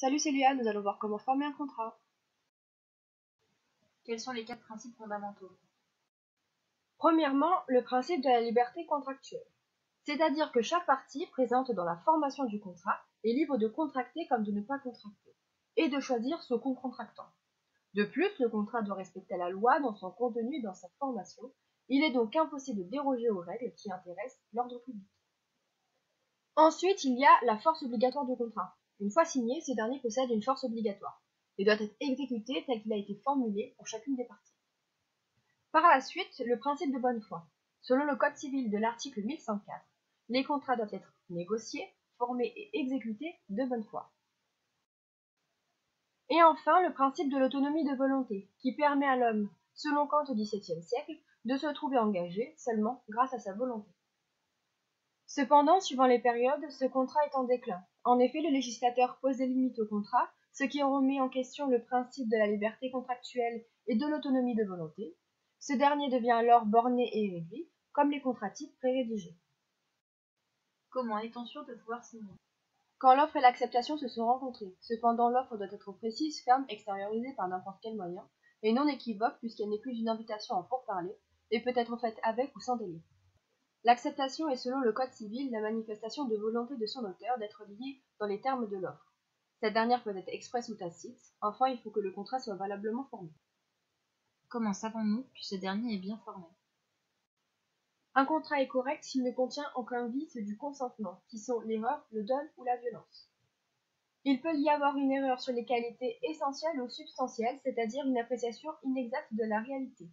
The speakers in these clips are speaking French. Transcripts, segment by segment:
Salut, c'est Léa, nous allons voir comment former un contrat. Quels sont les 4 principes fondamentaux? Premièrement, le principe de la liberté contractuelle. C'est-à-dire que chaque partie présente dans la formation du contrat est libre de contracter comme de ne pas contracter, et de choisir ce contractant. De plus, le contrat doit respecter la loi dans son contenu et dans sa formation. Il est donc impossible de déroger aux règles qui intéressent l'ordre public. Ensuite, il y a la force obligatoire du contrat. Une fois signé, ce dernier possède une force obligatoire et doit être exécuté tel qu'il a été formulé pour chacune des parties. Par la suite, le principe de bonne foi. Selon le Code civil de l'article 1104, les contrats doivent être négociés, formés et exécutés de bonne foi. Et enfin, le principe de l'autonomie de volonté, qui permet à l'homme, selon Kant au XVIIe siècle, de se trouver engagé seulement grâce à sa volonté. Cependant, suivant les périodes, ce contrat est en déclin. En effet, le législateur pose des limites au contrat, ce qui remet en question le principe de la liberté contractuelle et de l'autonomie de volonté. Ce dernier devient alors borné et réduit, comme les contrats types prérédigés. Comment est-on sûr de pouvoir signer? Quand l'offre et l'acceptation se sont rencontrées. Cependant, l'offre doit être précise, ferme, extériorisée par n'importe quel moyen, et non équivoque puisqu'elle n'est plus une invitation en pourparler, et peut être faite avec ou sans délai. L'acceptation est selon le Code civil la manifestation de volonté de son auteur d'être lié dans les termes de l'offre. Cette dernière peut être expresse ou tacite. Enfin, il faut que le contrat soit valablement formé. Comment savons-nous que ce dernier est bien formé? Un contrat est correct s'il ne contient aucun vice du consentement, qui sont l'erreur, le dol ou la violence. Il peut y avoir une erreur sur les qualités essentielles ou substantielles, c'est-à-dire une appréciation inexacte de la réalité.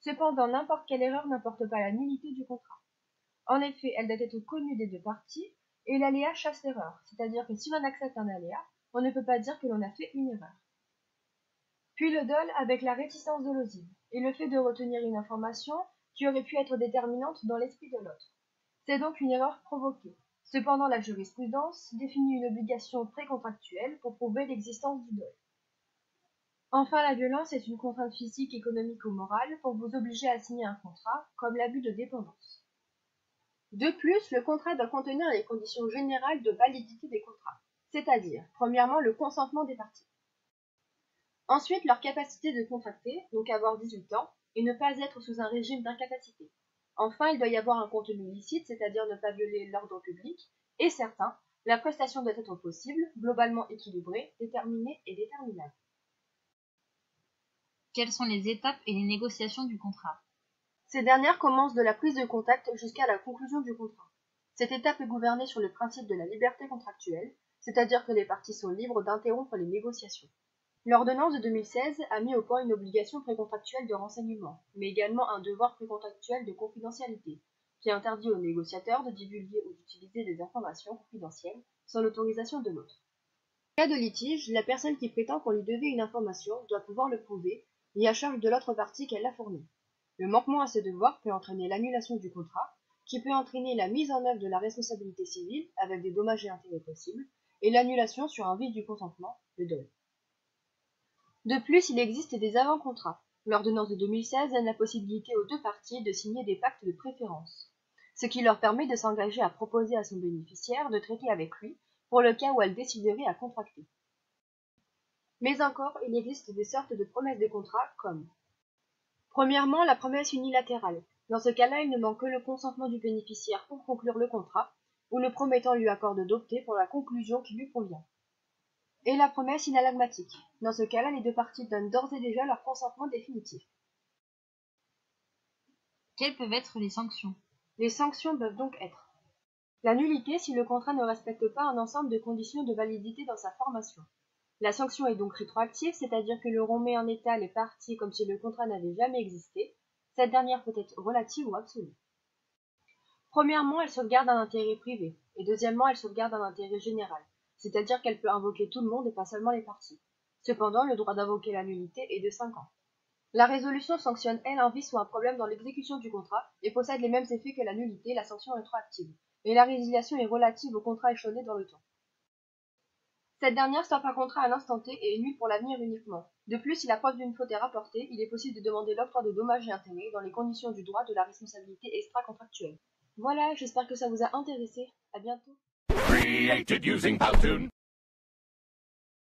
Cependant, n'importe quelle erreur n'importe pas la nullité du contrat. En effet, elle doit être connue des deux parties, et l'aléa chasse l'erreur, c'est-à-dire que si l'on accepte un aléa, on ne peut pas dire que l'on a fait une erreur. Puis le dol avec la réticence dolosive, et le fait de retenir une information qui aurait pu être déterminante dans l'esprit de l'autre. C'est donc une erreur provoquée. Cependant, la jurisprudence définit une obligation précontractuelle pour prouver l'existence du dol. Enfin, la violence est une contrainte physique, économique ou morale pour vous obliger à signer un contrat, comme l'abus de dépendance. De plus, le contrat doit contenir les conditions générales de validité des contrats, c'est-à-dire, premièrement, le consentement des parties. Ensuite, leur capacité de contracter, donc avoir 18 ans, et ne pas être sous un régime d'incapacité. Enfin, il doit y avoir un contenu licite, c'est-à-dire ne pas violer l'ordre public, et certain, la prestation doit être possible, globalement équilibrée, déterminée et déterminable. Quelles sont les étapes et les négociations du contrat? Ces dernières commencent de la prise de contact jusqu'à la conclusion du contrat. Cette étape est gouvernée sur le principe de la liberté contractuelle, c'est-à-dire que les parties sont libres d'interrompre les négociations. L'ordonnance de 2016 a mis au point une obligation précontractuelle de renseignement, mais également un devoir précontractuel de confidentialité, qui interdit aux négociateurs de divulguer ou d'utiliser des informations confidentielles sans l'autorisation de l'autre. En cas de litige, la personne qui prétend qu'on lui devait une information doit pouvoir le prouver, et à charge de l'autre partie qu'elle l'a fournie. Le manquement à ce devoir peut entraîner l'annulation du contrat, qui peut entraîner la mise en œuvre de la responsabilité civile avec des dommages et intérêts possibles, et l'annulation sur un vice du consentement, le dol. De plus, il existe des avant-contrats. L'ordonnance de 2016 donne la possibilité aux deux parties de signer des pactes de préférence, ce qui leur permet de s'engager à proposer à son bénéficiaire de traiter avec lui pour le cas où elle déciderait à contracter. Mais encore, il existe des sortes de promesses de contrat comme premièrement, la promesse unilatérale. Dans ce cas-là, il ne manque que le consentement du bénéficiaire pour conclure le contrat, ou le promettant lui accorde d'opter pour la conclusion qui lui convient. Et la promesse inalagmatique. Dans ce cas-là, les deux parties donnent d'ores et déjà leur consentement définitif. Quelles peuvent être les sanctions? Les sanctions peuvent donc être la nullité si le contrat ne respecte pas un ensemble de conditions de validité dans sa formation. La sanction est donc rétroactive, c'est-à-dire que l'on remet en état les parties comme si le contrat n'avait jamais existé. Cette dernière peut être relative ou absolue. Premièrement, elle sauvegarde un intérêt privé, et deuxièmement, elle sauvegarde un intérêt général, c'est-à-dire qu'elle peut invoquer tout le monde et pas seulement les parties. Cependant, le droit d'invoquer la nullité est de 5 ans. La résolution sanctionne, elle, un vice ou un problème dans l'exécution du contrat et possède les mêmes effets que la nullité, la sanction rétroactive. Et la résiliation est relative au contrat échelonné dans le temps. Cette dernière stoppe un contrat à l'instant T et est nulle pour l'avenir uniquement. De plus, si la preuve d'une faute est rapportée, il est possible de demander l'octroi de dommages et intérêts dans les conditions du droit de la responsabilité extra-contractuelle. Voilà, j'espère que ça vous a intéressé. À bientôt.